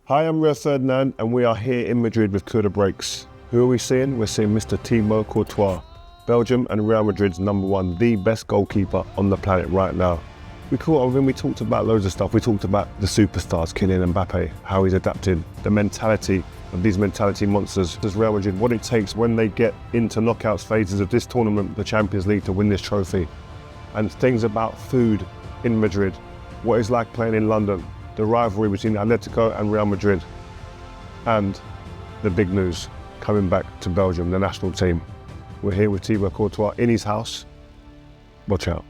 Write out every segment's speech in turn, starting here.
Hi, I'm Rio Ferdinand and we are here in Madrid with Koora Breaks. Who are we seeing? We're seeing Mr. Thibaut Courtois, Belgium and Real Madrid's #1, the best goalkeeper on the planet right now. We caught up with him, we talked about loads of stuff. We talked about the superstars, Kylian Mbappé, how he's adapted, the mentality of these mentality monsters. Does Real Madrid, what it takes when they get into knockouts phases of this tournament, the Champions League, to win this trophy. And things about food in Madrid, what it's like playing in London, the rivalry between Atlético and Real Madrid, and the big news, coming back to Belgium, the national team. We're here with Thibaut Courtois in his house. Watch out.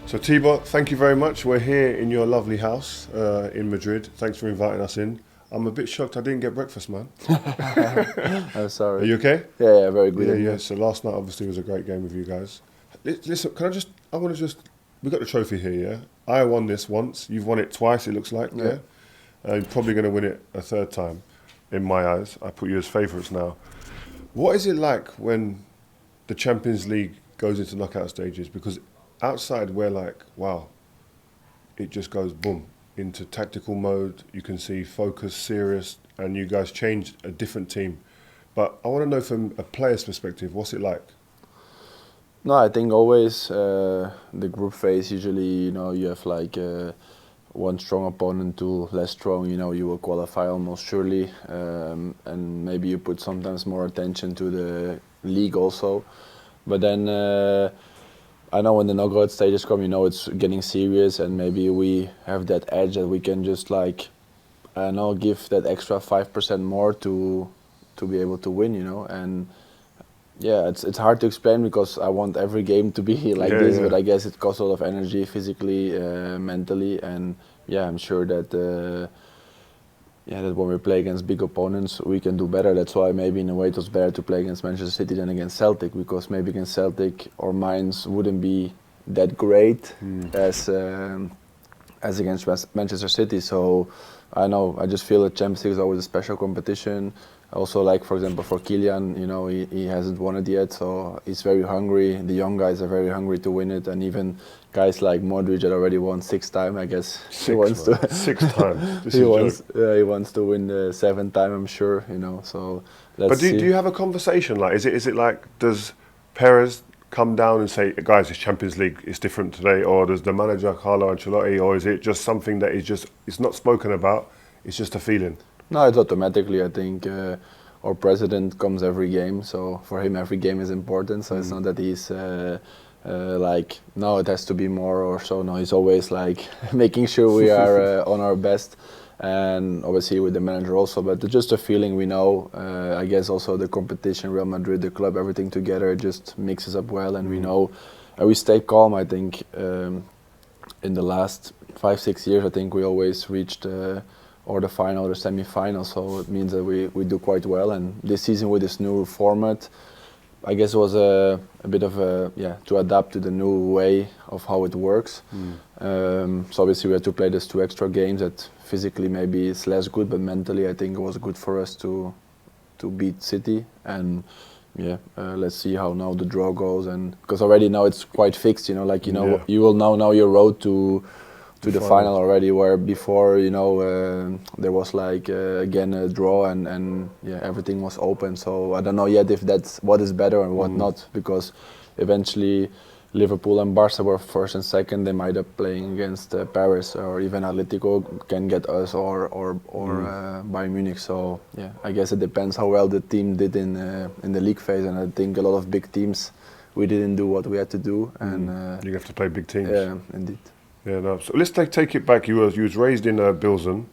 So Thibaut, thank you very much. We're here in your lovely house in Madrid. Thanks for inviting us in. I'm a bit shocked I didn't get breakfast, man. I'm sorry. Are you okay? Yeah, very good. Yeah. So last night obviously was a great game with you guys. Listen, we got the trophy here, yeah? I won this once. You've won it twice, it looks like, yeah? You're probably going to win it a third time, in my eyes. I put you as favourites now. What is it like when the Champions League goes into knockout stages? Because outside we're like, wow, it just goes boom into tactical mode. You can see focus, serious, and you guys changed a different team. But I want to know from a player's perspective, what's it like? No, I think always the group phase, usually, you have like one strong opponent, two less strong, you will qualify almost surely. And maybe you put sometimes more attention to the league also. But then I know when the knockout stages come, it's getting serious, and maybe we have that edge that we can just give that extra 5% more to be able to win, And yeah, it's hard to explain because I want every game to be like this, but I guess it costs a lot of energy, physically, mentally, and yeah, I'm sure that that when we play against big opponents, we can do better. That's why maybe in a way it was better to play against Manchester City than against Celtic, because maybe against Celtic our minds wouldn't be that great as against Manchester City. So I know, I just feel that Champions League is always a special competition. Also, like for example for Kylian, he hasn't won it yet, so he's very hungry. The young guys are very hungry to win it, and even guys like Madrid that already won 6 times, I guess. He wants to 6 times. He wants to win the 7th time, I'm sure. So let's see. But do you have a conversation? Like, is it like, does Perez come down and say, guys, it's Champions League, it's different today, or does the manager Carlo Ancelotti, or is it just something that it's not spoken about? It's just a feeling. No, it's automatically. I think our president comes every game, so for him every game is important. So it's not that he's like, no, it has to be more or so. No, he's always like making sure we are on our best, and obviously with the manager also. But just a feeling, we know. I guess also the competition, Real Madrid, the club, everything together just mixes up well, and we know, and we stay calm. I think in the last 5-6 years, I think we always reached. Or the final or the semi-final, so it means that we do quite well. And this season with this new format, I guess it was a bit of to adapt to the new way of how it works. So obviously we had to play these 2 extra games that physically maybe it's less good, but mentally I think it was good for us to beat City. And let's see how now the draw goes, and because already now it's quite fixed, you will know your road to the final already, where before there was like again a draw and everything was open. So I don't know yet if that's what is better and what not, because eventually Liverpool and Barca were first and second. They might up playing against Paris, or even Atlético can get us or Bayern Munich. So yeah, I guess it depends how well the team did in the league phase, and I think a lot of big teams we didn't do what we had to do, and you have to play big teams. Yeah, indeed. Yeah, no. So let's take it back. You was raised in Bilzen,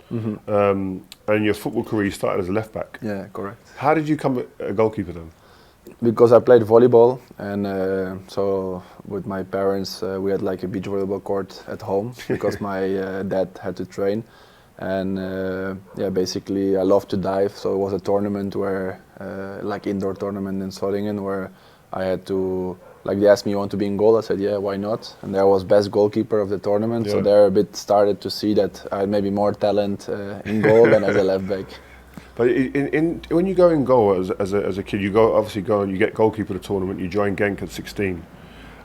and your football career started as a left back. Yeah, correct. How did you become a goalkeeper then? Because I played volleyball, and so with my parents we had like a beach volleyball court at home because my dad had to train, and basically I love to dive. So it was a tournament where like indoor tournament in Solingen where I had to like they asked me, you want to be in goal? I said, yeah, why not? And there I was best goalkeeper of the tournament. So Yeah. there a bit started to see that I had maybe more talent in goal than as a left back. But when you go in goal as a kid, you go and you get goalkeeper of the tournament. You join Genk at 16.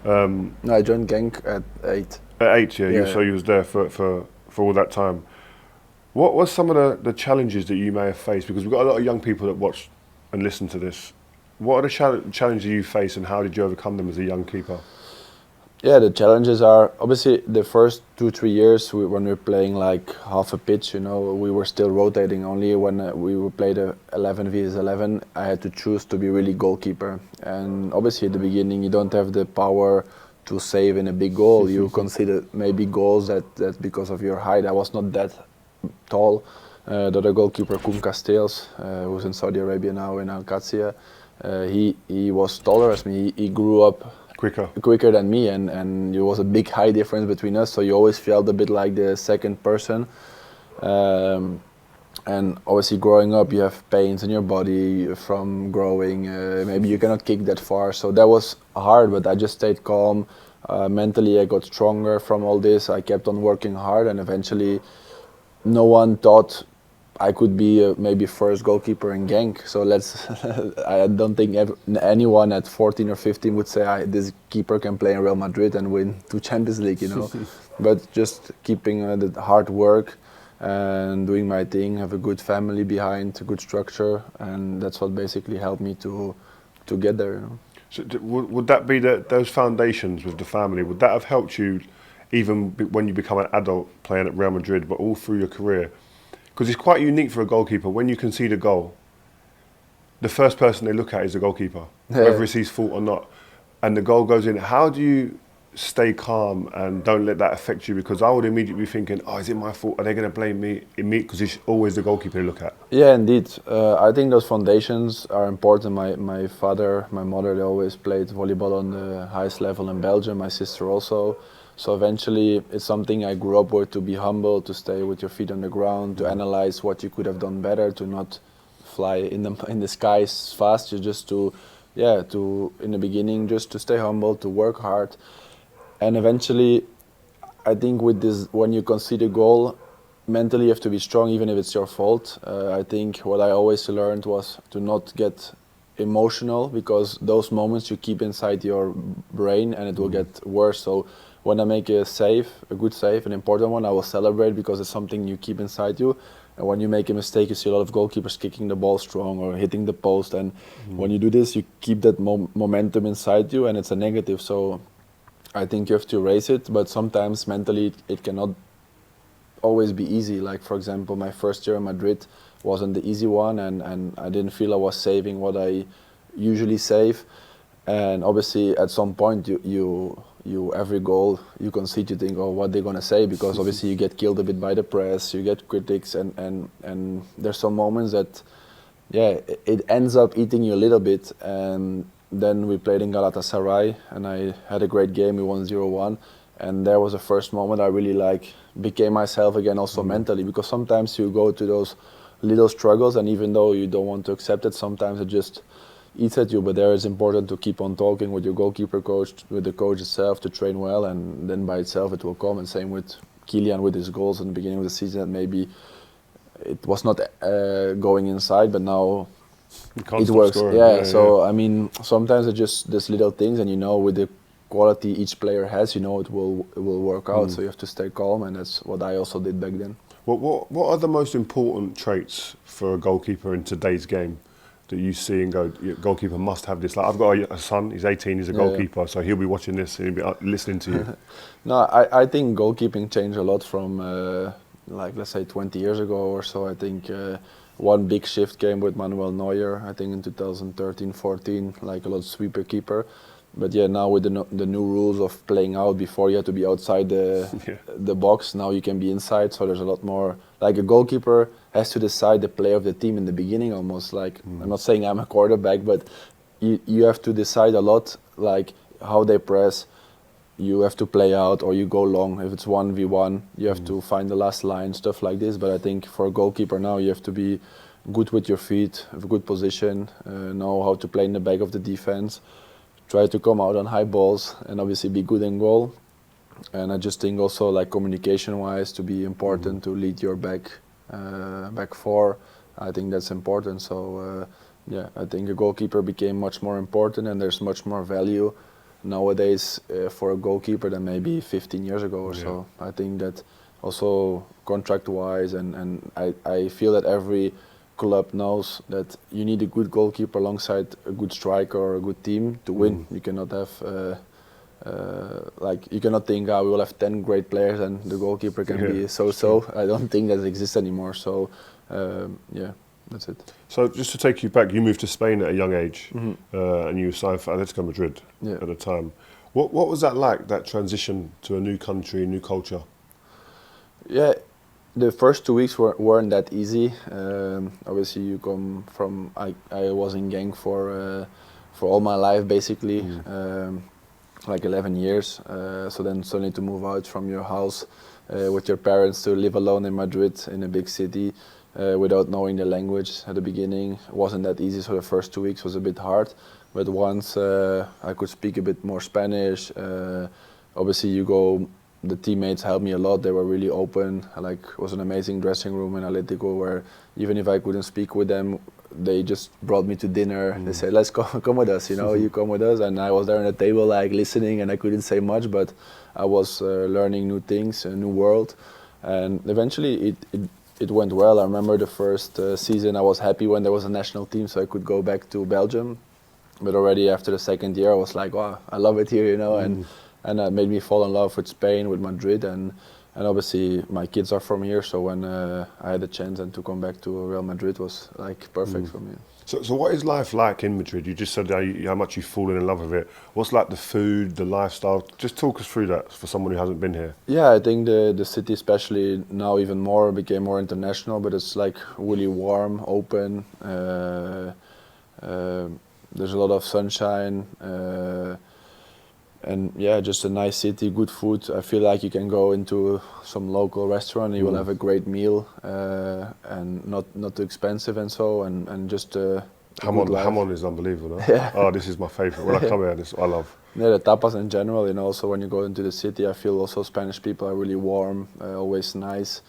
No, I joined Genk at 8. At 8, yeah. Yeah. So you was there for all that time. What was some of the challenges that you may have faced? Because we've got a lot of young people that watch and listen to this. What are the challenges you face, and how did you overcome them as a young keeper? Yeah, the challenges are obviously the first 2-3 years when we were playing like half a pitch, you know, we were still rotating. Only when we played a 11 vs 11, I had to choose to be really goalkeeper. And obviously at the beginning you don't have the power to save in a big goal. You consider maybe goals that because of your height. I was not that tall. The other goalkeeper, Koen Casteels, who's in Saudi Arabia now in Al Qadsiya, he was taller as me. He grew up quicker than me, and there was a big height difference between us, so you always felt a bit like the second person. And obviously growing up you have pains in your body from growing, maybe you cannot kick that far, so that was hard, but I just stayed calm. Mentally I got stronger from all this. I kept on working hard, and eventually no one thought I could be maybe first goalkeeper in Genk. So I don't think anyone at 14 or 15 would say this keeper can play in Real Madrid and win 2 Champions League, you know. But just keeping the hard work and doing my thing, have a good family behind, a good structure, and that's what basically helped me to get there, you know. So would that be those foundations with the family? Would that have helped you even when you become an adult playing at Real Madrid, but all through your career? Because it's quite unique for a goalkeeper. When you concede a goal, the first person they look at is the goalkeeper, whether it's his fault or not. And the goal goes in. How do you stay calm and don't let that affect you? Because I would immediately be thinking, oh, is it my fault? Are they going to blame me? Because it's always the goalkeeper to look at. Yeah, indeed. I think those foundations are important. My father, my mother, they always played volleyball on the highest level in Belgium. My sister also. So eventually it's something I grew up with, to be humble, to stay with your feet on the ground, to analyze what you could have done better, to not fly in the skies fast, just to in the beginning just to stay humble, to work hard. And eventually I think with this, when you concede a goal, mentally you have to be strong even if it's your fault. I think what I always learned was to not get emotional, because those moments you keep inside your brain and it will get worse. So when I make a good save, an important one, I will celebrate because it's something you keep inside you. And when you make a mistake, you see a lot of goalkeepers kicking the ball strong or hitting the post. And when you do this, you keep that momentum inside you, and it's a negative. So I think you have to erase it, but sometimes mentally it cannot always be easy. Like, for example, my first year in Madrid wasn't the easy one, and I didn't feel I was saving what I usually save. And obviously at some point you every goal you concede, you think, oh, what they're gonna say, because obviously you get killed a bit by the press, you get critics, and there's some moments that it ends up eating you a little bit. And then we played in Galatasaray and I had a great game. We won 0-1, and there was the first moment I really became myself again, also mentally, because sometimes you go to those little struggles, and even though you don't want to accept it, sometimes it just eats at you. But there it's important to keep on talking with your goalkeeper coach, with the coach itself, to train well, and then by itself it will come. And same with Kylian with his goals in the beginning of the season, that maybe it was not going inside, but now it works. So I mean, sometimes it's just these little things, and with the quality each player has, it will work out. So you have to stay calm, and that's what I also did back then. What are the most important traits for a goalkeeper in today's game that you see and go, goalkeeper must have this? Like, I've got a son, he's 18, he's a goalkeeper, so he'll be watching this and he'll be listening to you. No, I think goalkeeping changed a lot from, let's say 20 years ago or so. I think one big shift came with Manuel Neuer, I think in 2013-14, like a lot of sweeper keeper. But now with the new rules of playing out, before you had to be outside the box, now you can be inside, so there's a lot more. Like, a goalkeeper has to decide the play of the team in the beginning, almost. Like, I'm not saying I'm a quarterback, but you have to decide a lot, like how they press. You have to play out, or you go long. If it's 1v1, you have to find the last line, stuff like this. But I think for a goalkeeper now, you have to be good with your feet, have a good position, know how to play in the back of the defense, try to come out on high balls and obviously be good in goal. And I just think also like communication-wise to be important to lead your back four. I think that's important. So yeah, I think a goalkeeper became much more important, and there's much more value nowadays for a goalkeeper than maybe 15 years ago or so. I think that also contract-wise, and I feel that every club knows that you need a good goalkeeper alongside a good striker or a good team to win. You cannot have like you cannot think we will have 10 great players and the goalkeeper can be so-so. I don't think that exists anymore. So yeah, that's it. So just to take you back, you moved to Spain at a young age, and you signed for Atlético Madrid at the time. What was that like, that transition to a new country, new culture? Yeah, the first 2 weeks weren't that easy. Obviously, you come from I was in gang for all my life basically, like 11 years. So then suddenly to move out from your house with your parents to live alone in Madrid in a big city. Without knowing the language at the beginning, it wasn't that easy. So the first 2 weeks was a bit hard, but once I could speak a bit more Spanish, obviously the teammates helped me a lot. They were really open. Like, it was an amazing dressing room in Atlético where even if I couldn't speak with them, they just brought me to dinner. They said, let's come with us, you come with us. And I was there on the table like listening, and I couldn't say much, but I was learning new things, a new world. And eventually it went well. I remember the first season I was happy when there was a national team so I could go back to Belgium. But already after the second year I was like, wow, I love it here, and it made me fall in love with Spain, with Madrid, and obviously my kids are from here, so when I had the chance and to come back to Real Madrid was like perfect for me. So what is life like in Madrid? You just said how much you've fallen in love with it. What's like the food, the lifestyle? Just talk us through that for someone who hasn't been here. Yeah, I think the city especially now even more became more international, but it's like really warm, open. There's a lot of sunshine. And yeah, just a nice city, good food. I feel like you can go into some local restaurant and you will have a great meal, and not too expensive and so, and just Hamon is unbelievable. No? Yeah. Oh, this is my favorite. When I come here, this I love. Yeah, the tapas in general, also when you go into the city, I feel also Spanish people are really warm, always nice.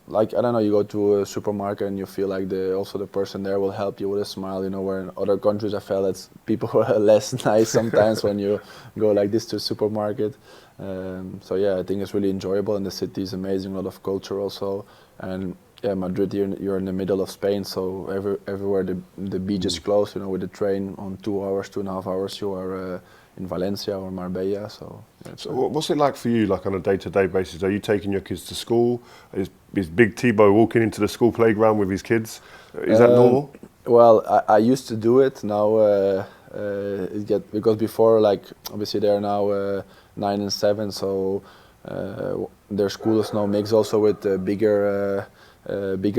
Like, I don't know, you go to a supermarket and you feel like the person there will help you with a smile, where in other countries I felt that people were less nice sometimes when you go like this to a supermarket. So yeah, I think it's really enjoyable, and the city is amazing, a lot of culture also. And yeah, Madrid, you're in the middle of Spain, so everywhere the beach is close, with the train on 2.5 hours you are in Valencia or Marbella. So what's it like for you, like on a day-to-day basis? Are you taking your kids to school? Is big Thibaut walking into the school playground with his kids? Is that normal? Well, I used to do it. Now because before, like, obviously they are now 9 and 7, so their school is now mixed also with bigger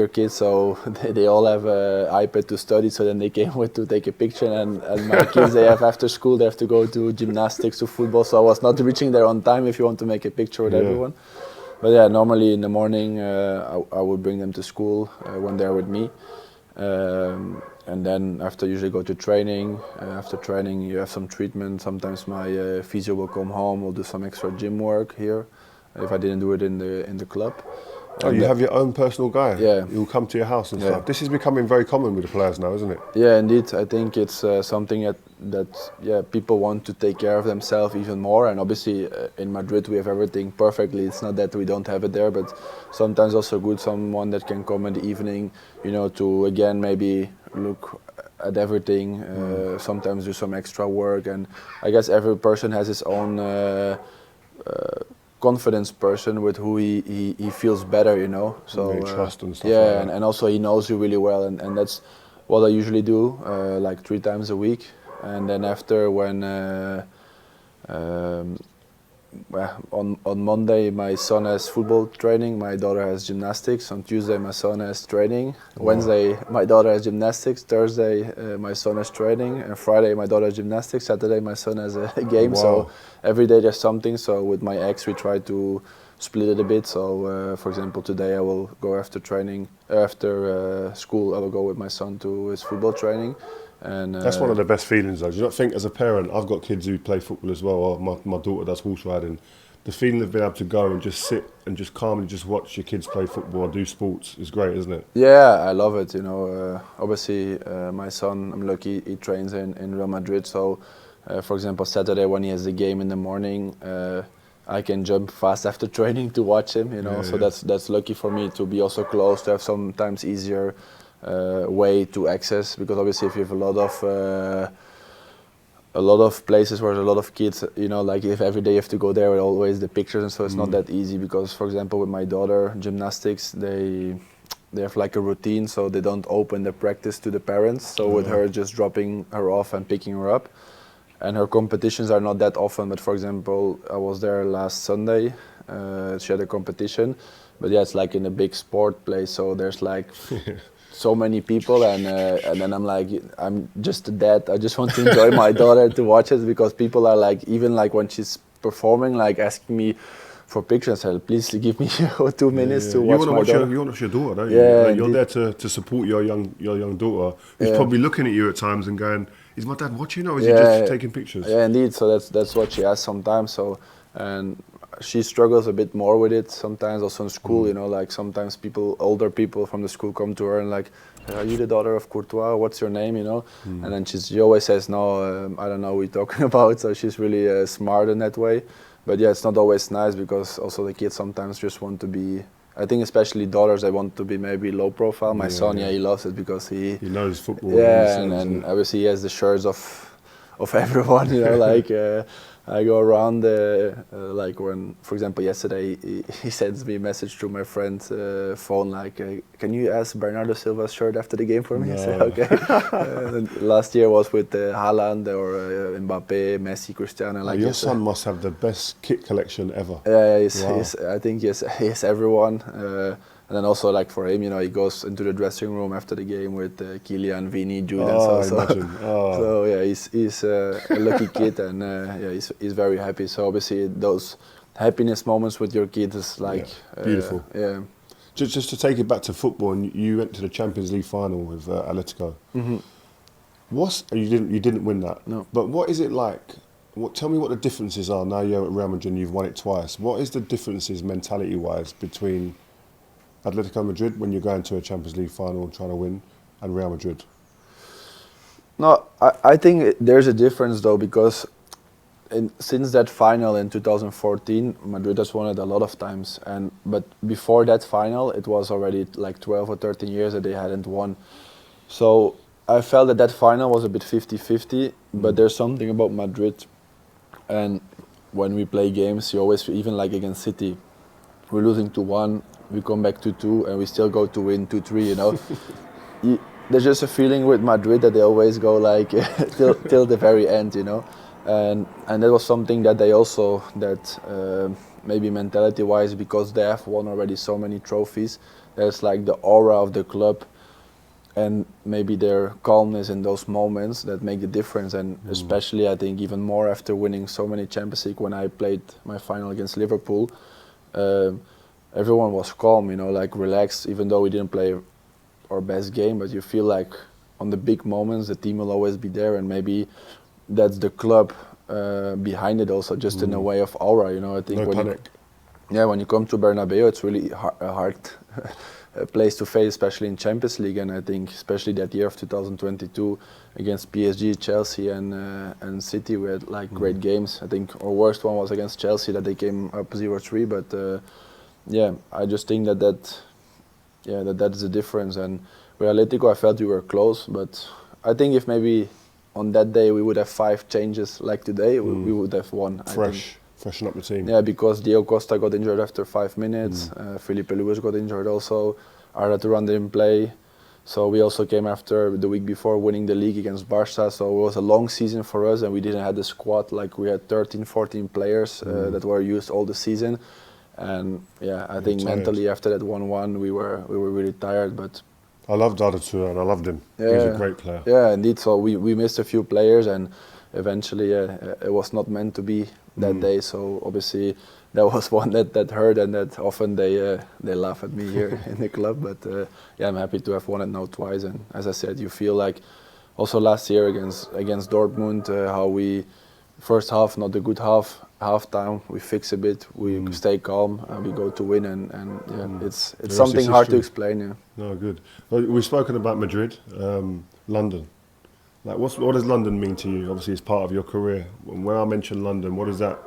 kids, so they all have an iPad to study, so then they came with to take a picture, and my kids, they have after school, they have to go to gymnastics, to football, so I was not reaching there on time if you want to make a picture with everyone. But yeah, normally in the morning I would bring them to school when they're with me, and then after usually go to training. After training you have some treatment. Sometimes my physio will come home, we'll do some extra gym work here if I didn't do it in the club. Oh, you have your own personal guy? Yeah. He'll come to your house and stuff. This is becoming very common with the players now, isn't it? Yeah, indeed. I think it's something that people want to take care of themselves even more. And obviously in Madrid we have everything perfectly. It's not that we don't have it there, but sometimes also good someone that can come in the evening, to again maybe look at everything, sometimes do some extra work. And I guess every person has his own confidence person with who he feels better, So trust and stuff. yeah, like that. and also he knows you really well, and that's what I usually do, like 3 times a week. And then after, when on Monday my son has football training, my daughter has gymnastics. On Tuesday my son has training. Wednesday my daughter has gymnastics. Thursday my son has training, and Friday my daughter has gymnastics. Saturday my son has a game. So every day there's something. So with my ex we try to split it a bit. So for example, today I will go after training, after school I will go with my son to his football training. And that's one of the best feelings, though. Do you not think, as a parent, I've got kids who play football as well, or my daughter does horse riding. The feeling of being able to go and just sit and just calmly just watch your kids play football or do sports is great, isn't it? Yeah, I love it. You know, obviously, my son, I'm lucky, he trains in Real Madrid. So, for example, Saturday when he has a game in the morning, I can jump fast after training to watch him. You know, so that's lucky for me to be also close, to have sometimes easier way to access, because obviously if you have a lot of places where there's a lot of kids, you know, like if every day you have to go there with always the pictures, and so it's not that easy, because for example with my daughter, gymnastics, they have like a routine, so they don't open the practice to the parents. So with her just dropping her off and picking her up, and her competitions are not that often, but for example I was there last Sunday, she had a competition, but yeah, it's like in a big sport place, so there's like so many people, and then I'm like, I'm just a dad. I just want to enjoy my daughter to watch it, because people are like, even like when she's performing, like asking me for pictures. I said, please give me 2 minutes to watch my daughter. You want to watch your daughter, don't you? Yeah, like you're there to support your young daughter, who's probably looking at you at times and going, is my dad watching, or is he just taking pictures? Yeah, indeed. So that's what she asks sometimes. So, and she struggles a bit more with it sometimes, also in school, you know, like sometimes older people from the school come to her and like, are you the daughter of Courtois? What's your name, you know? And then she always says, no, I don't know what you're talking about. So she's really smart in that way. But yeah, it's not always nice, because also the kids sometimes just want to be, I think especially daughters, they want to be maybe low profile. My son, he loves it because he knows football. Yeah, and obviously he has the shirts of everyone, you know, like I go around, like when, for example, yesterday he sends me a message through my friend's phone, like, can you ask Bernardo Silva's shirt after the game for me? No. I said, okay. Last year was with Haaland or Mbappé, Messi, Cristiano. Like your son must have the best kit collection ever. Yeah, I think he has everyone. And then also, like for him, you know, he goes into the dressing room after the game with Kylian, Vini, Jude, and so yeah, he's a lucky kid, and yeah, he's very happy. So obviously, those happiness moments with your kids is like beautiful. Yeah. Just to take it back to football, and you went to the Champions League final with Atlético. You didn't win that. No. But what is it like? Tell me what the differences are now. You're at Real Madrid and you've won it twice. What is the differences mentality-wise between Atletico Madrid when you're going to a Champions League final and trying to win, and Real Madrid? No, I think there's a difference though, because since that final in 2014, Madrid has won it a lot of times, but before that final, it was already like 12 or 13 years that they hadn't won. So I felt that final was a bit 50-50, but there's something about Madrid, and when we play games, you always, even like against City, we're losing 2-1, we come back 2-2, and we still go to win 2-3, you know. There's just a feeling with Madrid that they always go like till the very end, you know. And that was something that they also, maybe mentality-wise, because they have won already so many trophies, there's like the aura of the club, and maybe their calmness in those moments that make the difference. And especially, I think, even more after winning so many Champions League, when I played my final against Liverpool, everyone was calm, you know, like relaxed, even though we didn't play our best game, but you feel like on the big moments the team will always be there, and maybe that's the club behind it also, just in a way of aura, you know. I think when you come to Bernabeu, it's really a hard place to face, especially in Champions League, and I think especially that year of 2022 against PSG, Chelsea and City, we had like great games. I think our worst one was against Chelsea, that they came up 0-3, but yeah, I just think that is the difference. And with Atlético, I felt we were close, but I think if maybe on that day we would have 5 changes like today, we would have won. Freshen up the team. Yeah, because Diego Costa got injured after 5 minutes, Felipe Luis got injured also, Arda Turan didn't play. So we also came after the week before winning the league against Barca, so it was a long season for us, and we didn't have the squad, like we had 13, 14 players that were used all the season. And yeah, I think mentally after that 1-1 we were really tired, but I loved Arda Turan, I loved him. He was a great player. Yeah, indeed. So we missed a few players, and eventually it was not meant to be that day. So obviously that was one that hurt, and that often they laugh at me here in the club. But yeah, I'm happy to have won it now twice. And as I said, you feel like also last year against Dortmund, how we first half not a good half time we fix a bit, we stay calm and we go to win, and yeah, it's something hard to explain. Yeah. No, good. Well, we've spoken about Madrid, London. Like, what does London mean to you? Obviously, it's part of your career. When I mention London, what does that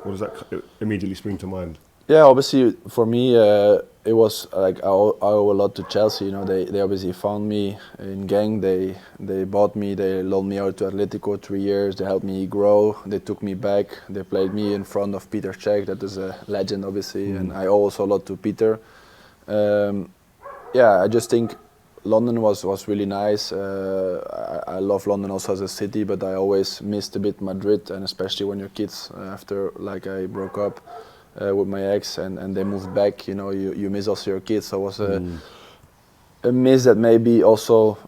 immediately spring to mind? Yeah, obviously for me it was like I owe a lot to Chelsea. You know, they obviously found me in Gang. They bought me. They loaned me out to Atlético 3 years. They helped me grow. They took me back. They played me in front of Peter Čech. That is a legend, obviously, and I owe also a lot to Peter. Yeah, I just think London was really nice. I love London also as a city, but I always missed a bit Madrid, and especially when your kids after like I broke up with my ex and they moved back, you know, you miss also your kids. So it was a miss that maybe also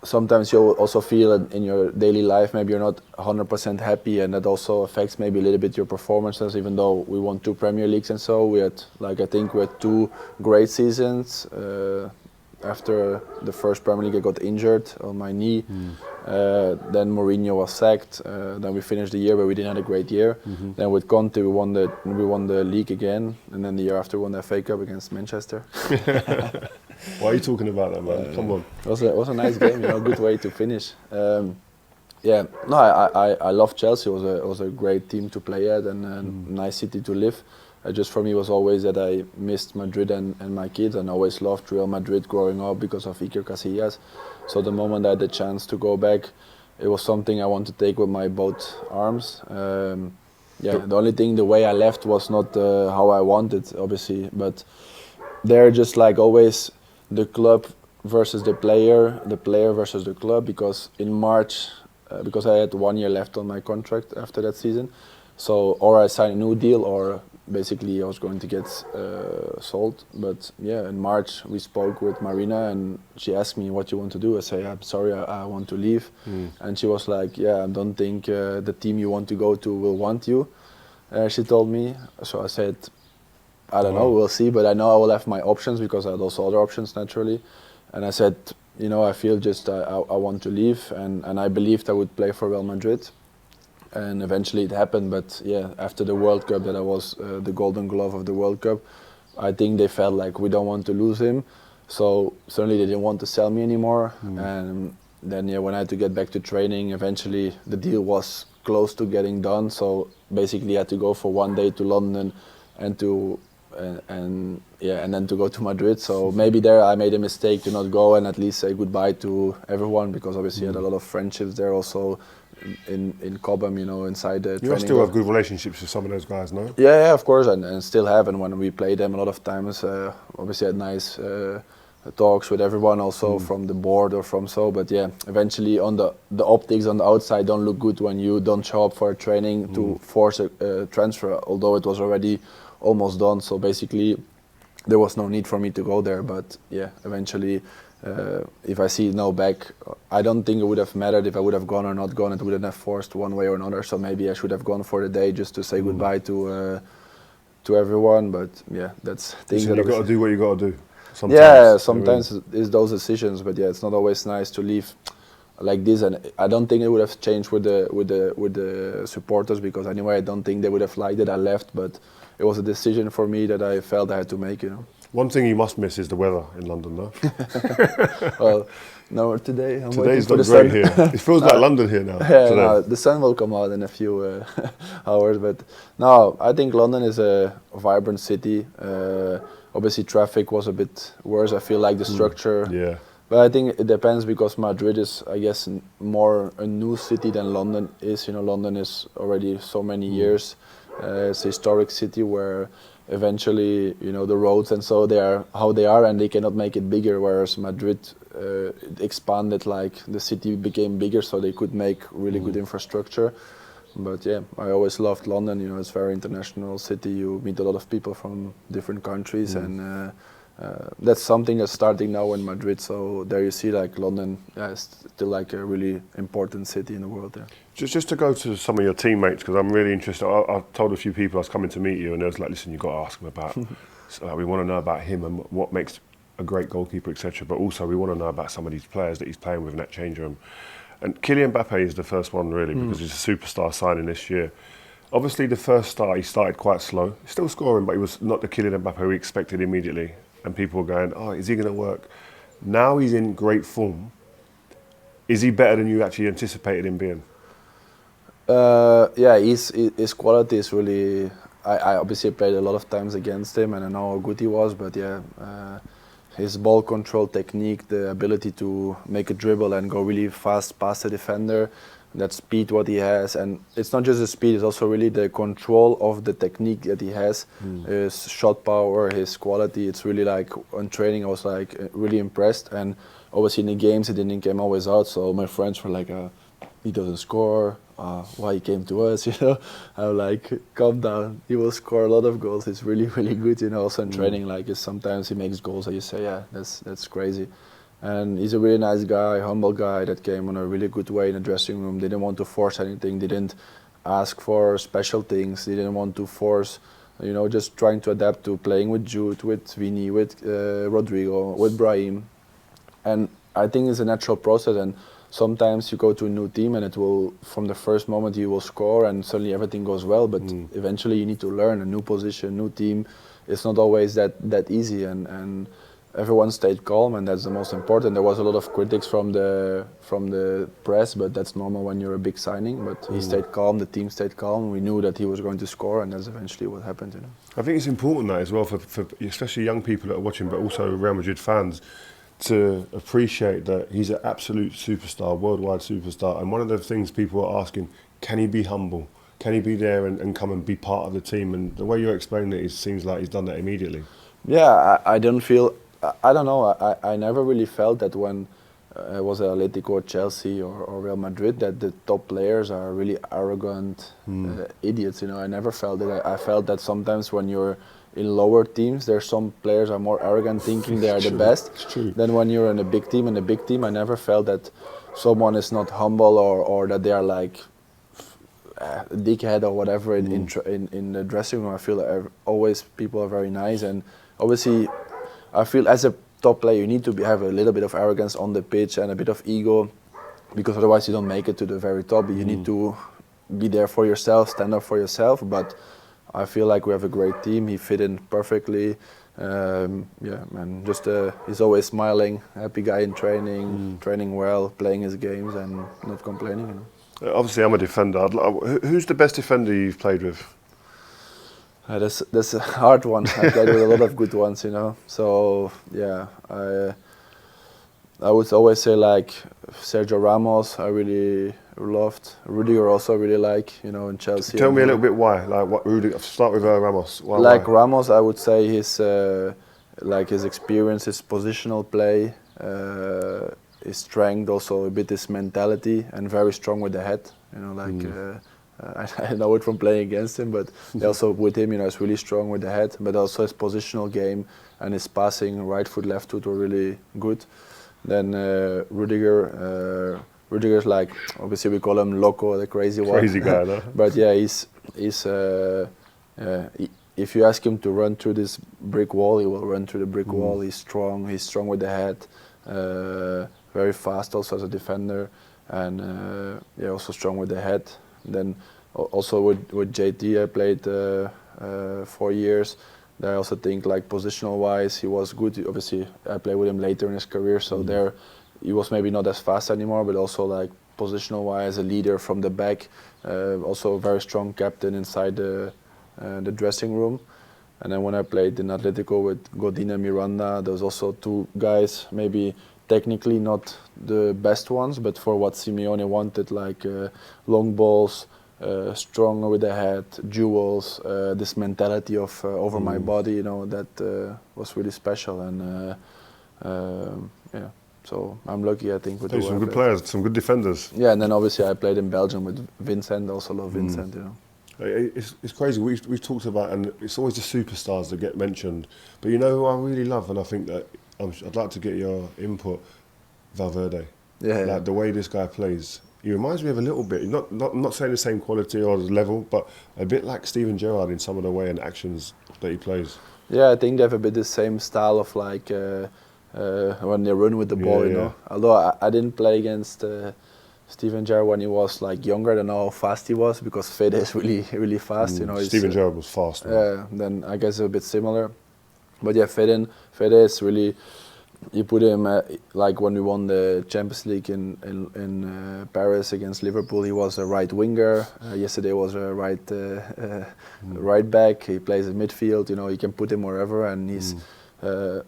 sometimes you also feel it in your daily life. Maybe you're not 100% happy, and that also affects maybe a little bit your performances. Even though we won 2 Premier Leagues and so we had, like, I think we had 2 great seasons. After the first Premier League, I got injured on my knee. Then Mourinho was sacked. Then we finished the year, but we didn't have a great year. Then with Conte, we won the league again, and then the year after, we won the FA Cup against Manchester. Why are you talking about that, man? Come on. It was a nice game, you know, good way to finish. Yeah, no, I love Chelsea. It was a great team to play at and a nice city to live. Just for me was always that I missed Madrid and my kids, and always loved Real Madrid growing up because of Iker Casillas. So the moment I had the chance to go back, it was something I wanted to take with my both arms. Yeah, the only thing, the way I left was not how I wanted, obviously, but they're just like always the club versus the player versus the club, because in March, because I had 1 year left on my contract after that season, so or I signed a new deal or basically I was going to get sold. But yeah, in March we spoke with Marina and she asked me, what you want to do? I say, I'm sorry, I want to leave. And she was like, yeah, I don't think the team you want to go to will want you, she told me. So I said, I don't know, we'll see, but I know I will have my options, because I had also other options naturally. And I said, you know, I feel just I want to leave, and I believed I would play for Real Madrid. And eventually it happened, but yeah, after the World Cup, that I was the Golden Glove of the World Cup, I think they felt like we don't want to lose him, so certainly they didn't want to sell me anymore. And then yeah, when I had to get back to training, eventually the deal was close to getting done, so basically I had to go for 1 day to London and then to go to Madrid. So maybe there I made a mistake to not go and at least say goodbye to everyone, because obviously I had a lot of friendships there also in Cobham, you know, inside the training. You still have good relationships with some of those guys, no? Yeah, of course, and still have. And when we play them a lot of times, obviously I had nice talks with everyone also from the board or from so. But yeah, eventually on the optics on the outside don't look good when you don't show up for a training to force a transfer, although it was already almost done. So basically there was no need for me to go there. But yeah, eventually if I see it now back, I don't think it would have mattered if I would have gone or not gone. It wouldn't have forced one way or another. So maybe I should have gone for the day just to say goodbye to everyone. But yeah, that's things that you've got to do what you got to do. Sometimes. Yeah, sometimes it's those decisions. But yeah, it's not always nice to leave like this. And I don't think it would have changed with the supporters, because anyway I don't think they would have liked it. I left, but it was a decision for me that I felt I had to make. You know. One thing you must miss is the weather in London, though. Well, no, today's not great here. It feels like London here now. Yeah, no, the sun will come out in a few hours, but no, I think London is a vibrant city. Obviously, traffic was a bit worse. I feel like the structure. Yeah. But I think it depends, because Madrid is, I guess, more a new city than London is. You know, London is already so many years. It's a historic city where eventually, you know, the roads and so they are how they are, and they cannot make it bigger. Whereas Madrid it expanded, like the city became bigger, so they could make really good infrastructure. But yeah, I always loved London. You know, it's a very international city. You meet a lot of people from different countries, and that's something that's starting now in Madrid. So there you see, like London, yeah, is still like a really important city in the world. Yeah. Just to go to some of your teammates, because I'm really interested. I told a few people I was coming to meet you, and they was like, "Listen, you got to ask him about. We want to know about him and what makes a great goalkeeper, etc. But also we want to know about some of these players that he's playing with in that change room. And Kylian Mbappé is the first one really because he's a superstar signing this year. Obviously, the first start he started quite slow, still scoring, but he was not the Kylian Mbappé we expected immediately. And people were going, "Oh, is he going to work?" Now he's in great form. Is he better than you actually anticipated him being? Yeah, his quality is really. I obviously played a lot of times against him, and I know how good he was. But yeah, his ball control technique, the ability to make a dribble and go really fast past the defender, that speed what he has, and it's not just the speed; it's also really the control of the technique that he has, his shot power, his quality. It's really like on training, I was like really impressed, and obviously in the games he didn't come always out. So my friends were like, "He doesn't score. Why he came to us?" You know, I'm like, "Calm down. He will score a lot of goals. He's really, really good." You know, also in training, like sometimes he makes goals, and you say, "Yeah, that's crazy." And he's a really nice guy, humble guy that came on a really good way in the dressing room. Didn't want to force anything. Didn't ask for special things. Didn't want to force. You know, just trying to adapt to playing with Jude, with Vinny, with Rodrigo, with Brahim. And I think it's a natural process. And sometimes you go to a new team and it will, from the first moment you will score and suddenly everything goes well, but eventually you need to learn a new position, new team. It's not always that easy, and everyone stayed calm, and that's the most important. There was a lot of critics from the press, but that's normal when you're a big signing. But he stayed calm, the team stayed calm. We knew that he was going to score, and that's eventually what happened. You know. I think it's important that as well for especially young people that are watching, but also Real Madrid fans, to appreciate that he's an absolute superstar, worldwide superstar. And one of the things people are asking, can he be humble? Can he be there and come and be part of the team? And the way you're explaining it seems like he's done that immediately. Yeah, I don't feel, I don't know, I never really felt that when I was at Atlético, Chelsea or Real Madrid, that the top players are really arrogant idiots. You know, I never felt it. I felt that sometimes when you're in lower teams, there's some players are more arrogant, thinking they are the best. Than when you're in a big team. In a big team, I never felt that someone is not humble or that they are like a dickhead or whatever in the dressing room. I feel always people are very nice, and obviously, I feel as a top player you need to have a little bit of arrogance on the pitch and a bit of ego, because otherwise you don't make it to the very top. You need to be there for yourself, stand up for yourself. But I feel like we have a great team. He fit in perfectly. Yeah, and just he's always smiling, happy guy in training, training well, playing his games and not complaining. You know. Obviously, I'm a defender. Who's the best defender you've played with? That's a hard one. I played with a lot of good ones, you know. So yeah, I would always say like Sergio Ramos. I really loved. Rudiger also really like, you know, in Chelsea. Tell me a little bit why. Like what Rudiger? Start with Ramos. Why? Ramos, I would say his his experience, his positional play, his strength, also a bit his mentality, and very strong with the head. You know, like. I know it from playing against him, but also with him, you know, he's really strong with the head, but also his positional game and his passing, right foot, left foot, were really good. Then Rudiger's like, obviously we call him Loco, the crazy one. Crazy guy, no? But yeah, he's if you ask him to run through this brick wall, he will run through the brick wall. He's strong with the head, very fast also as a defender, and yeah, also strong with the head. Then also with JT, I played 4 years. There I also think like positional wise he was good. Obviously I played with him later in his career, so there he was maybe not as fast anymore, but also like positional wise a leader from the back, also a very strong captain inside the dressing room. And then when I played in Atlético with Godin and Miranda, there was also two guys maybe technically not the best ones, but for what Simeone wanted, like long balls, strong with the head, duels, this mentality of over my body, you know, that was really special. And yeah, so I'm lucky, I think. With some good players, some good defenders. Yeah, and then obviously I played in Belgium with Vincent, also love Vincent, you know. It's crazy. We've talked about, and it's always the superstars that get mentioned. But you know who I really love, and I think that I'd like to get your input. Valverde. Yeah. Like the way this guy plays, he reminds me of a little bit. Not saying the same quality or level, but a bit like Steven Gerrard in some of the way and actions that he plays. Yeah, I think they have a bit the same style of like when they run with the ball, you know. Although I didn't play against Steven Gerrard when he was like younger. I don't know how fast he was because Fede is really fast, you know. Steven Gerrard was fast. Then I guess a bit similar. But yeah, Fede is really. You put him like when we won the Champions League in Paris against Liverpool. He was a right winger. Yesterday was a right back. He plays in midfield. You know, you can put him wherever, and he's I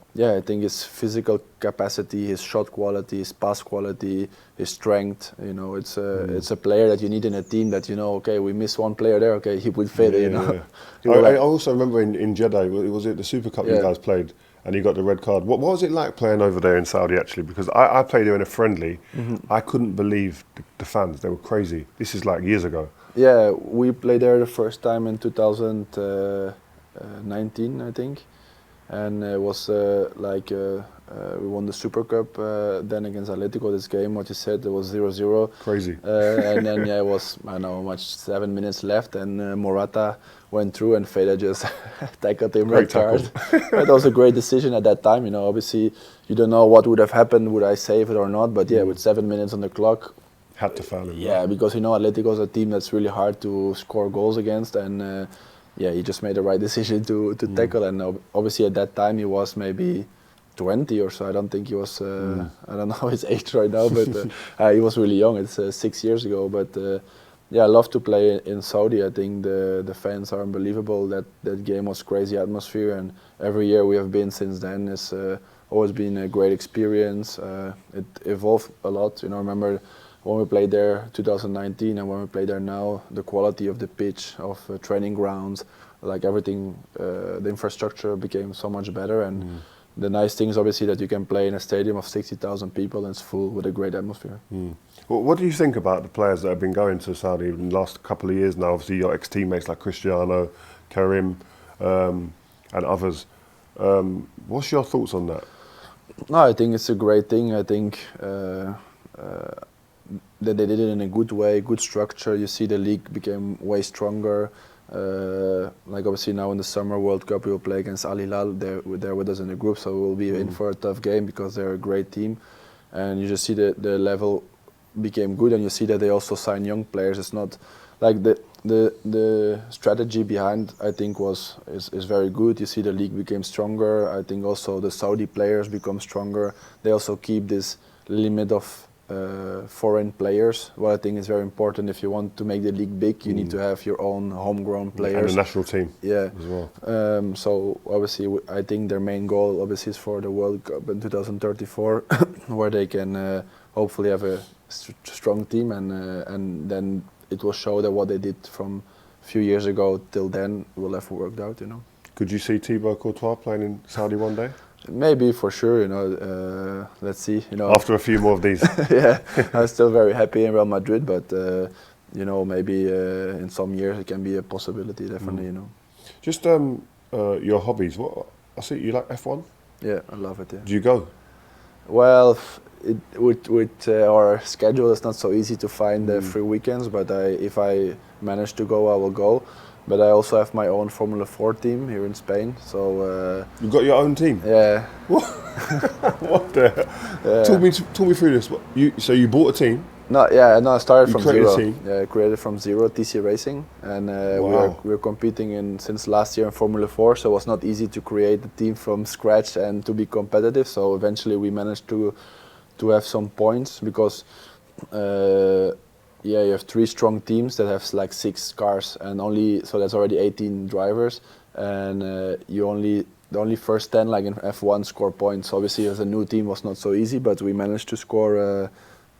think his physical capacity, his shot quality, his pass quality, his strength. You know, it's a player that you need in a team. That you know, okay, we miss one player there. Okay, he would fit. You know. I also remember in Jeddah, was it the Super Cup you guys played? And he got the red card. What was it like playing over there in Saudi, actually? Because I played there in a friendly. I couldn't believe the fans. They were crazy. This is like years ago. Yeah, we played there the first time in 2019, I think. And it was we won the Super Cup then against Atlético. This game, what you said, it was 0-0. Crazy. And then it was, I don't know how much, 7 minutes left, and Morata went through and Fede just tackled him red card. That was a great decision at that time. You know, obviously you don't know what would have happened, would I save it or not, but yeah, with 7 minutes on the clock. Had to foul him. Yeah, because you know Atlético is a team that's really hard to score goals against, and he just made the right decision to tackle. And obviously at that time he was maybe 20 or so. I don't think he was. I don't know his age right now, but he was really young. It's 6 years ago. But I love to play in Saudi. I think the fans are unbelievable. That game was crazy atmosphere, and every year we have been since then. It's always been a great experience. It evolved a lot. You know, remember when we played there 2019 and when we play there now, the quality of the pitch, of training grounds, like everything, the infrastructure became so much better. And the nice thing is obviously that you can play in a stadium of 60,000 people and it's full with a great atmosphere. Well, what do you think about the players that have been going to Saudi in the last couple of years now? Obviously your ex-teammates like Cristiano, Karim and others. What's your thoughts on that? No, I think it's a great thing. I think that they did it in a good way, good structure. You see the league became way stronger. Like obviously now in the Summer World Cup we will play against Al Hilal. They're with us in the group, so we will be in for a tough game because they're a great team. And you just see the level became good, and you see that they also sign young players. It's not like the strategy behind, I think, is very good. You see the league became stronger. I think also the Saudi players become stronger. They also keep this limit of foreign players. What I think is very important, if you want to make the league big, you need to have your own homegrown players. And the national team as well. So obviously I think their main goal obviously is for the World Cup in 2034 where they can hopefully have a strong team, and then it will show that what they did from a few years ago till then will have worked out, you know. Could you see Thibaut Courtois playing in Saudi one day? Maybe, for sure, you know. Let's see, you know. After a few more of these. Yeah, I'm still very happy in Real Madrid, but you know, maybe in some years it can be a possibility, definitely, you know. Just your hobbies. What I see you like F1? Yeah, I love it. Yeah. Do you go? Well, with our schedule, it's not so easy to find free weekends. But if I manage to go, I will go. But I also have my own Formula 4 team here in Spain. So you got your own team? Yeah. What the? Talk me through this. So you bought a team? No, I started from zero. A team? Yeah, created from zero, TC Racing, and wow. we're competing since last year in Formula 4. So it was not easy to create the team from scratch and to be competitive. So eventually we managed to have some points because. You have 3 strong teams that have like 6 cars, and so that's already 18 drivers, and the only first 10 like in F1 score points. Obviously, as a new team was not so easy, but we managed to score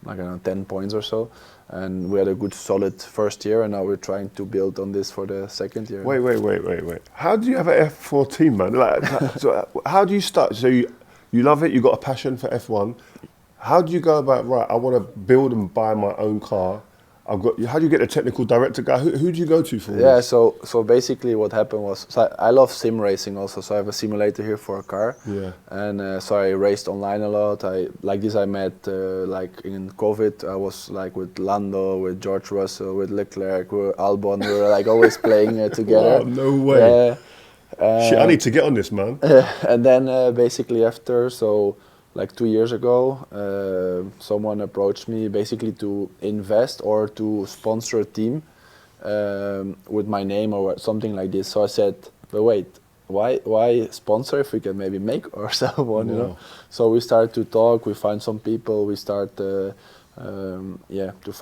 10 points or so, and we had a good solid first year, and now we're trying to build on this for the second year. Wait. How do you have an F4 team, man? So how do you start? So you love it. You got a passion for F1. How do you go about, right, I want to build and buy my own car? How do you get the technical director guy? Who do you go to for this? So basically what happened was, I love sim racing also, so I have a simulator here for a car. Yeah. And so I raced online a lot. I met like in COVID, I was like with Lando, with George Russell, with Leclerc, with Albon. We were like always playing together. Oh, no way. Shit, I need to get on this, man. And then basically after, so like 2 years ago, someone approached me basically to invest or to sponsor a team with my name or something like this. So I said, but wait, why sponsor if we can maybe make ourselves one, you know? So we started to talk, we find some people, we start to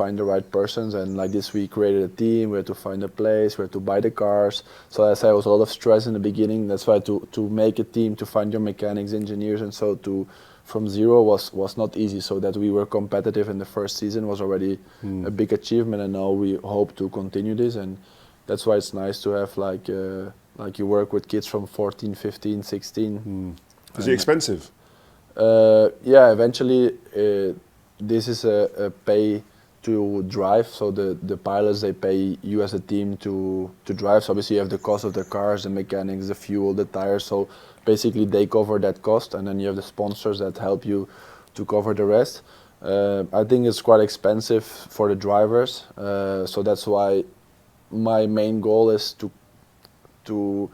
find the right persons, and like this we created a team, we had to find a place, we had to buy the cars. So as I was a lot of stress in the beginning, that's why to make a team, to find your mechanics, engineers, and so from zero was not easy. So that we were competitive in the first season was already a big achievement, and now we hope to continue this, and that's why it's nice to have like you work with kids from 14, 15, 16. Is it expensive? Yeah, eventually this is a pay to drive, so the pilots, they pay you as a team to drive. So obviously you have the cost of the cars, the mechanics, the fuel, the tires, so basically they cover that cost, and then you have the sponsors that help you to cover the rest. I think it's quite expensive for the drivers, so that's why my main goal is to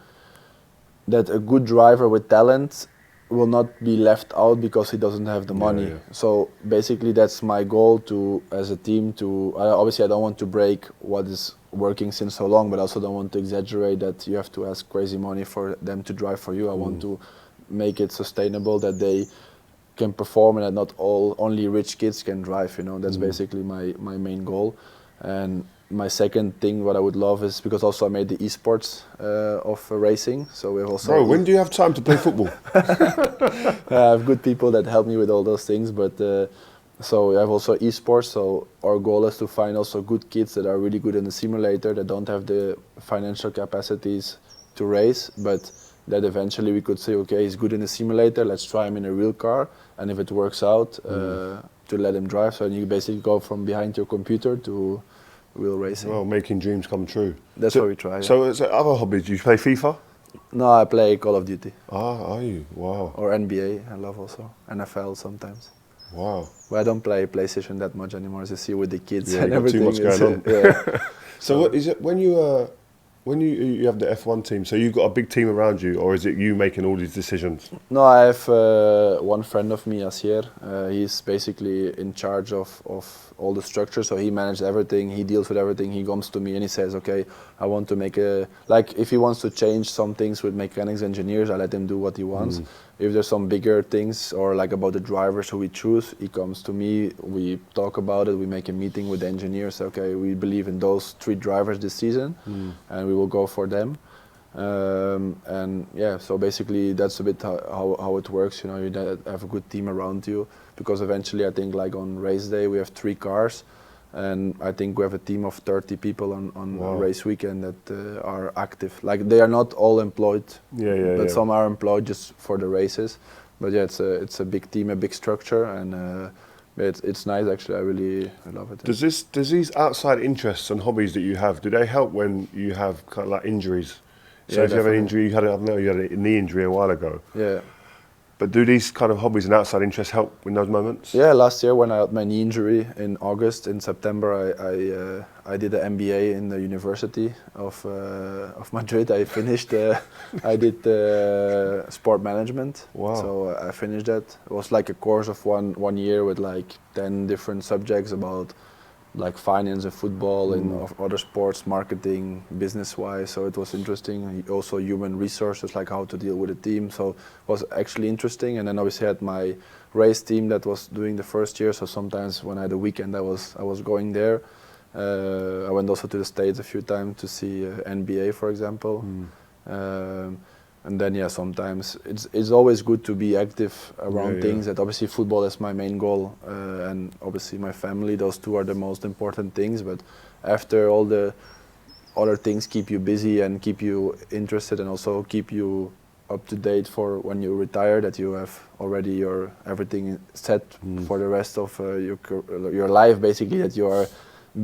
that a good driver with talent will not be left out because he doesn't have the money. Yeah. So basically that's my goal to, as a team, to obviously I don't want to break what is working since so long, but I also don't want to exaggerate that you have to ask crazy money for them to drive for you. I want to make it sustainable, that they can perform and that not only rich kids can drive, you know. That's basically my main goal. And my second thing, what I would love is, because also I made the esports of racing, so we have also... Bro, when do you have time to play football? I have good people that help me with all those things, but so we have also esports, so our goal is to find also good kids that are really good in the simulator, that don't have the financial capacities to race, but that eventually we could say, okay, he's good in the simulator, let's try him in a real car, and if it works out, to let him drive. So you basically go from behind your computer to real racing. Well, making dreams come true. That's what we try. Yeah. So other hobbies, do you play FIFA? No, I play Call of Duty. Ah, are you? Wow. Or NBA, I love also. NFL sometimes. Wow. But I don't play PlayStation that much anymore, as you see with the kids Yeah, and you got everything. too much going on. Yeah. So what is it when you have the F1 team? So you've got a big team around you, or is it you making all these decisions? No, I have one friend of me, Asier. He's basically in charge of all the structure, so he manages everything, he deals with everything. He comes to me and he says, okay, I want to make like if he wants to change some things with mechanics, engineers, I let him do what he wants. If there's some bigger things, or like about the drivers who we choose, he comes to me, we talk about it, we make a meeting with the engineers, okay, we believe in those 3 drivers this season, and we will go for them. And yeah, so basically that's a bit how it works, you know. You have a good team around you, because eventually I think like on race day we have 3 cars, and I think we have a team of 30 people on Wow. race weekend that are active. Like they are not all employed, but some are employed just for the races. But yeah, it's a big team, a big structure, and it's nice actually. I love it. Does these outside interests and hobbies that you have, do they help when you have kind of like injuries? So Yeah, if you have an definitely. injury, you had a knee injury a while ago. Yeah. But do these kind of hobbies and outside interests help in those moments? Yeah, last year when I had my knee injury in August, in September I did an MBA in the University of Madrid. I finished. I did sport management. Wow. So I finished that. It was like a course of one year with like 10 different subjects about like finance and football and of other sports, marketing, business-wise. So it was interesting. Also human resources, like how to deal with a team. So it was actually interesting. And then obviously I had my race team that was doing the first year. So sometimes when I had a weekend, I was going there. I went also to the States a few times to see NBA, for example. And then yeah, sometimes it's always good to be active around things. That obviously football is my main goal, and obviously my family. Those 2 are the most important things. But after all the other things keep you busy and keep you interested, and also keep you up to date for when you retire, that you have already your everything set for the rest of your life, basically, that you are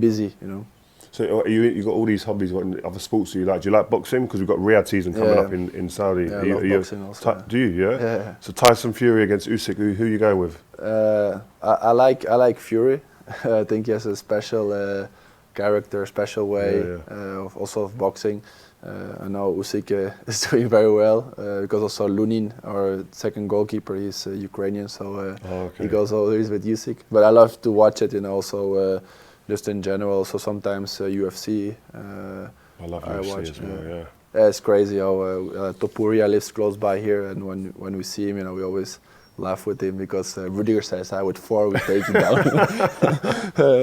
busy, you know. So you got all these hobbies. What other sports do you like? Do you like boxing? Because we've got Riyadh season coming up in Saudi. Yeah, I love boxing also. Do you? Yeah? Yeah. So Tyson Fury against Usyk. Who are you going with? I like Fury. I think he has a special character, special way of boxing. I know Usyk is doing very well because also Lunin, our second goalkeeper, he's Ukrainian, so he goes always with Usyk. But I love to watch it, also just in general. So sometimes UFC. I love UFC watch, as well. Yeah. Yeah, it's crazy how Topuria lives close by here, and when we see him, we always laugh with him because Rudiger says, with 4 we take him down.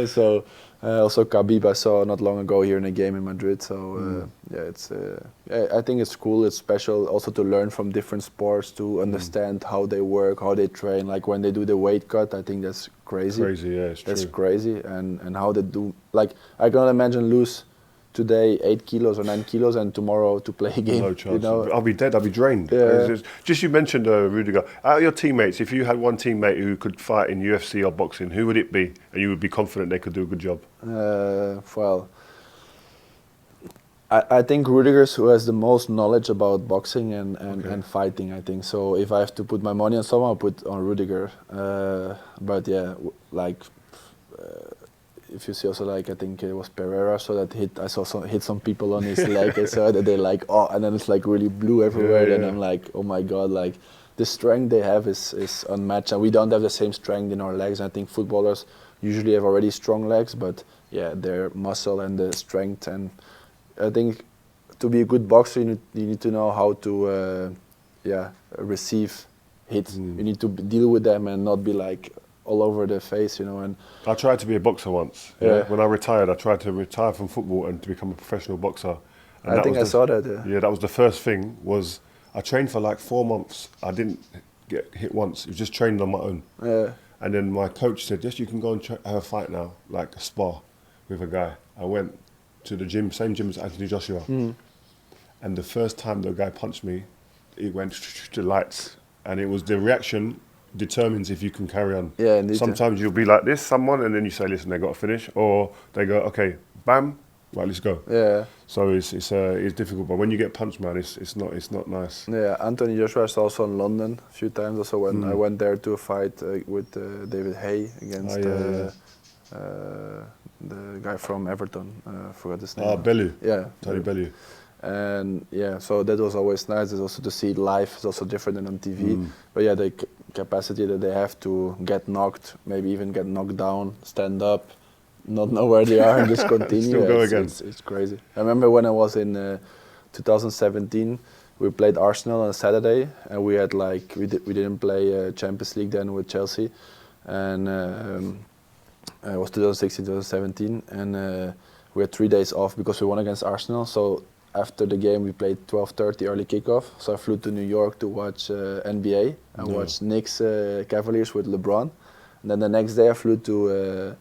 So also Khabib I saw not long ago here in a game in Madrid. So it's I think it's cool. It's special also to learn from different sports, to understand how they work, how they train. Like when they do the weight cut, I think that's crazy. Crazy, yeah, it's that's true. crazy, and how they do. Like I cannot imagine lose today 8 kilos or 9 kilos and tomorrow to play a game. No chance. I'll be dead. I'll be drained. Yeah. Just you mentioned Rudiger. Out of your teammates, if you had one teammate who could fight in UFC or boxing, who would it be? And you would be confident they could do a good job. Well, I think Rudiger's who has the most knowledge about boxing and fighting. I think so. If I have to put my money on someone, I'll put on Rudiger. But yeah, if you see also I think it was Pereira, so that hit some people on his leg, and so that they and then it's really blue everywhere, and I'm like, oh my god, the strength they have is unmatched, and we don't have the same strength in our legs. I think footballers usually have already strong legs, but yeah, their muscle and the strength, and I think to be a good boxer you need to know how to receive hits. You need to deal with them and not be all over the face, and I tried to be a boxer once. Yeah. When I retired, I tried to retire from football and to become a professional boxer. And I think I saw that. Yeah, that was the first thing. Was I trained for 4 months. I didn't get hit once. It was just training on my own. Yeah. And then my coach said, "Yes, you can go and have a fight now, a spar with a guy." I went to the gym, same gym as Anthony Joshua. And the first time the guy punched me, it went to lights, and it was the reaction determines if you can carry on. Yeah, indeed. Sometimes you'll be like this, someone, and then you say, listen, they got to finish, or they go, okay, bam, right, let's go. Yeah. So it's difficult, but when you get punched, man, it's not nice. Yeah, Anthony Joshua is also in London a few times. Also, when I went there to a fight with David Hay against the guy from Everton, I forgot his name. Bellew. Yeah, Tony Bellew. And yeah, so that was always nice. It's also to see it live. It's also different than on TV. But yeah, the capacity that they have to get knocked, maybe even get knocked down, stand up, not know where they are and just continue. Still go again. It's crazy. I remember when I was in 2017, we played Arsenal on a Saturday, and we had we didn't play Champions League then with Chelsea, and it was 2016, 2017, and we had 3 days off because we won against Arsenal. So after the game, we played 12:30 early kickoff. So I flew to New York to watch NBA. I watched Knicks Cavaliers with LeBron. And then the next day I flew to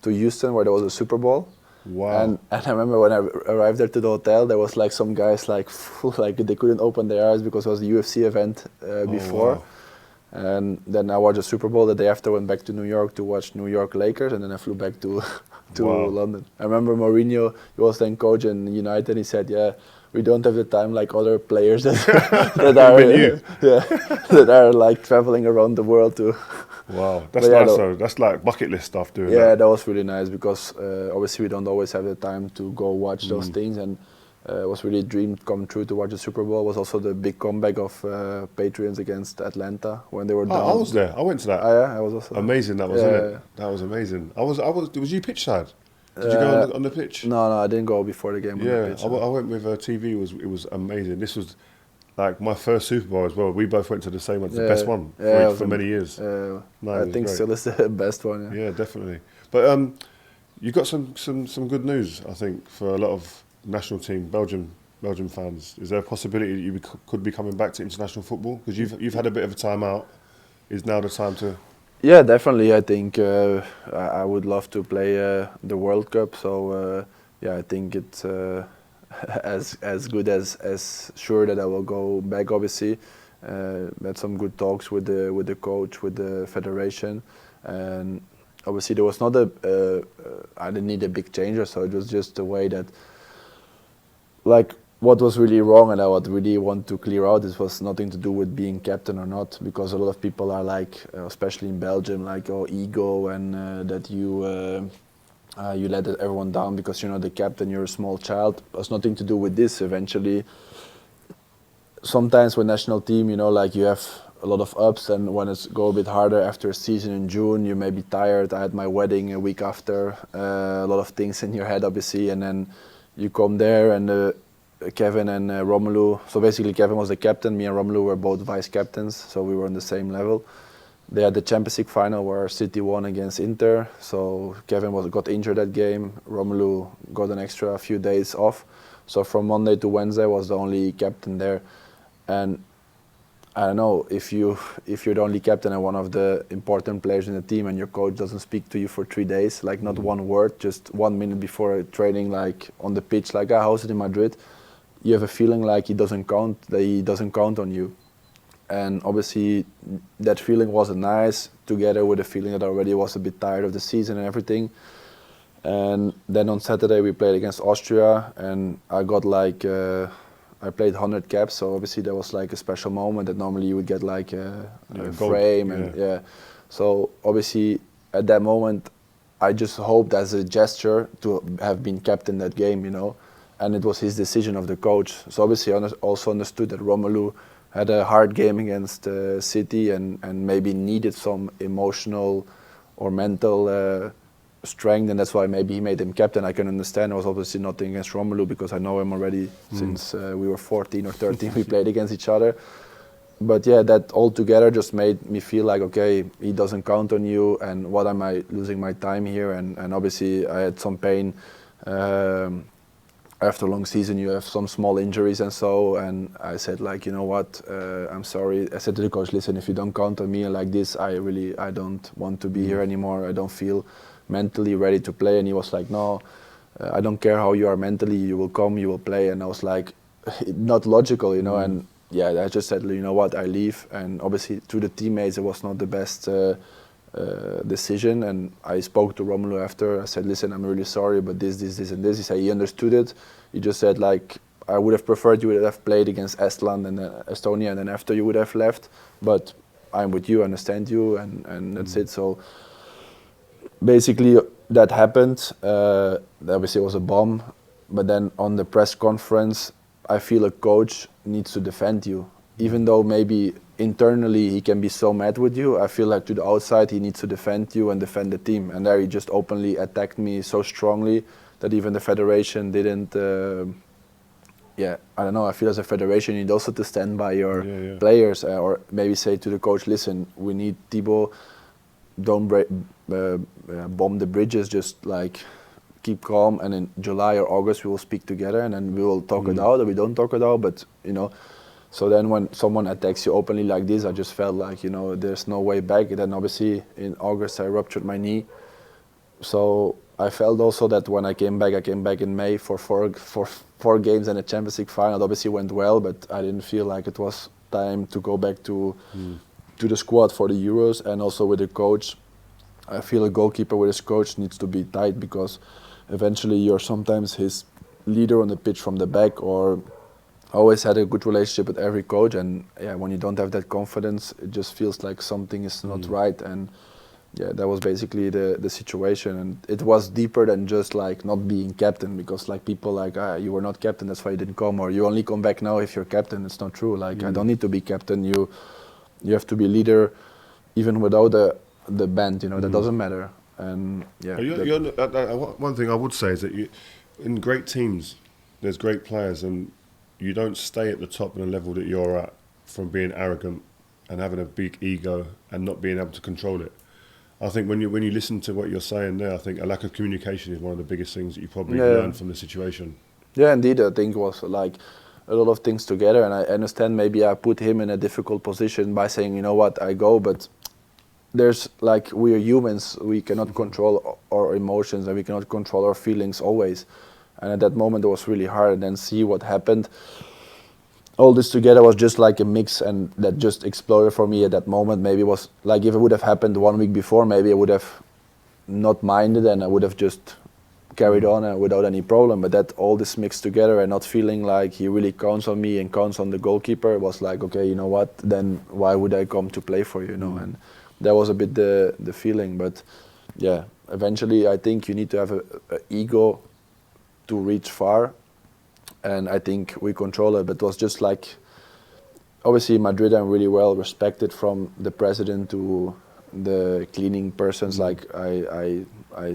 Houston where there was a Super Bowl. Wow. And I remember when I arrived there to the hotel, there was some guys they couldn't open their eyes because it was a UFC event before. Wow. And then I watched the Super Bowl. The day after I went back to New York to watch New York Lakers, and then I flew back to London. I remember Mourinho, he was then coach in United. He said, "Yeah, we don't have the time like other players that that are traveling around the world to." Wow, that's nice though. That's bucket list stuff, doing that. Yeah, that was really nice because obviously we don't always have the time to go watch those things, and it was really a dream come true to watch the Super Bowl. It was also the big comeback of Patriots against Atlanta when they were down. I was there. I went to that. Oh, yeah, I was also amazing. That was it. That was amazing. Was you pitch side? Did you go on the pitch? No, I didn't go before the game. On the pitch, I went with TV. It was amazing. This was my first Super Bowl as well. We both went to the same one. It's the best one for many years. I think still is the best one. Yeah, definitely. But you got some good news, I think, for a lot of national team Belgium fans. Is there a possibility that you could be coming back to international football? Because you've had a bit of a time out. Is now the time to? Yeah, definitely. I think I would love to play the World Cup. So I think it's as good as sure that I will go back. Obviously, had some good talks with the coach, with the federation, and obviously there was not I didn't need a big change, so it was just a way that what was really wrong and I would really want to clear out. This was nothing to do with being captain or not, because a lot of people are especially in Belgium, ego and that you You let everyone down because you're not the captain, you're a small child. It has nothing to do with this. Eventually, sometimes with national team, you know, like you have a lot of ups, and when it's go a bit harder after a season in June, you may be tired. I had my wedding a week after, a lot of things in your head, obviously, and then you come there and Kevin and Romelu. So basically, Kevin was the captain. Me and Romelu were both vice captains, so we were on the same level. They had the Champions League final where City won against Inter. So Kevin got injured that game. Romelu got an extra few days off. So from Monday to Wednesday was the only captain there. And I don't know, if you're the only captain and one of the important players in the team and your coach doesn't speak to you for 3 days, like not one word, just 1 minute before training, like on the pitch, like, how's it in Madrid? You have a feeling like he doesn't count on you. And obviously that feeling wasn't nice, together with the feeling that I already was a bit tired of the season and everything. And then on Saturday we played against Austria, and I got like, I played 100 caps, so obviously there was like a special moment that normally you would get like a frame. And yeah. So obviously at that moment I just hoped as a gesture to have been captain that game, you know. And it was his decision of the coach. So obviously I also understood that Romelu had a hard game against City and maybe needed some emotional or mental strength, and that's why maybe he made him captain. I can understand. It was obviously nothing against Romelu because I know him already since we were 14 or 13. We played against each other. But yeah, that all together just made me feel like, okay, he doesn't count on you, and what am I losing my time here? And obviously I had some pain. After a long season, you have some small injuries and so, and I said like, you know what, I'm sorry. I said to the coach, listen, if you don't count on me like this, I don't want to be here anymore. I don't feel mentally ready to play. And he was like, no, I don't care how you are mentally, you will come, you will play. And I was like, not logical, you know. And yeah, I just said, you know what, I leave. And obviously to the teammates, it was not the best decision. And I spoke to Romelu after. I said, listen, I'm really sorry, but this and this. He said he understood it. He just said like, I would have preferred you would have played against Estland and Estonia, and then after you would have left. But I'm with you, I understand you, and that's it. So basically that happened. Obviously it was a bomb. But then on the press conference, I feel a coach needs to defend you. Even though maybe internally he can be so mad with you, I feel like to the outside he needs to defend you and defend the team. And there he just openly attacked me so strongly that even the federation didn't. I don't know. I feel as a federation you need also to stand by your players, or maybe say to the coach, listen, we need Thibaut. Don't bomb the bridges. Just like keep calm, and in July or August we will speak together, and then we will talk it out, or we don't talk it out. But you know. So then when someone attacks you openly like this, I just felt like, you know, there's no way back. And then obviously in August I ruptured my knee. So I felt also that when I came back in May for four games and a Champions League final. It obviously went well, but I didn't feel like it was time to go back to the squad for the Euros. And also with the coach, I feel a goalkeeper with his coach needs to be tight, because eventually you're sometimes his leader on the pitch from the back, or always had a good relationship with every coach, and yeah, when you don't have that confidence, it just feels like something is not right. And yeah, that was basically the situation, and it was deeper than just like not being captain, because like people like, you were not captain, that's why you didn't come, or you only come back now if you're captain. It's not true. Like I don't need to be captain. You have to be leader, even without the band. You know, that doesn't matter. And yeah, one thing I would say is that in great teams, there's great players, and you don't stay at the top in the level that you're at from being arrogant and having a big ego and not being able to control it. I think when you listen to what you're saying there, I think a lack of communication is one of the biggest things that you probably learn from the situation. Yeah, indeed. I think it was like a lot of things together, and I understand maybe I put him in a difficult position by saying, you know what, I go, but there's like, we are humans, we cannot control our emotions and we cannot control our feelings always. And at that moment it was really hard, and then see what happened. All this together was just like a mix, and that just exploded for me at that moment. Maybe it was like, if it would have happened 1 week before, maybe I would have not minded and I would have just carried on without any problem. But that all this mixed together, and not feeling like he really counts on me and counts on the goalkeeper, was like, okay, you know what, then why would I come to play for you, you know? And that was a bit the feeling. But yeah, eventually I think you need to have a ego to reach far, and I think we control it. But it was just like, obviously in Madrid I'm really well respected, from the president to the cleaning persons. Like I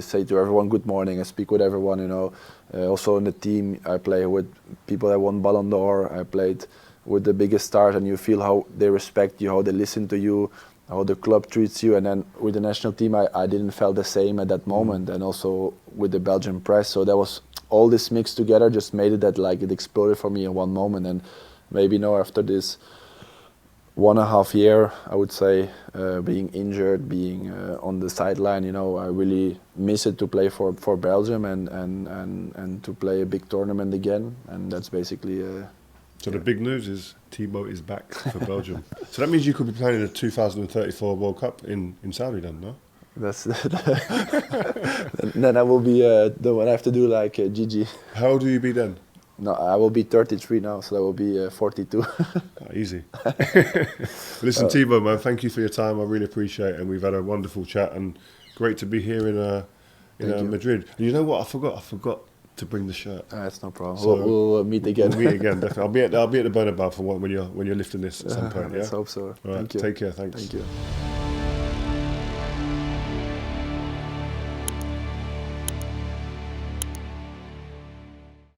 say to everyone good morning, I speak with everyone, you know. Also in the team I play with people that won Ballon d'Or, I played with the biggest stars, and you feel how they respect you, how they listen to you, how the club treats you. And then with the national team I didn't feel the same at that moment, and also with the Belgian press. So that was all this mixed together just made it that like it exploded for me in one moment. And maybe now after this 1.5 year, I would say, being injured, being on the sideline, you know, I really miss it to play for Belgium and to play a big tournament again. And that's basically. So the big news is Thibaut is back for Belgium. So that means you could be playing in the 2034 World Cup in Saudi then, no? That's then I will be the one I have to do like Gigi. How old will you be then? No, I will be 33 now, so that will be 42. Easy. Listen, Thibaut, man, thank you for your time. I really appreciate it, and we've had a wonderful chat, and great to be here in Madrid. And you know what? I forgot to bring the shirt. That's no problem. So we'll meet again. We'll meet again, definitely. I'll be at the Bernabeu for when you're lifting this at some point. Let's hope so. All right, Thank you. take care. Thanks. Thank you.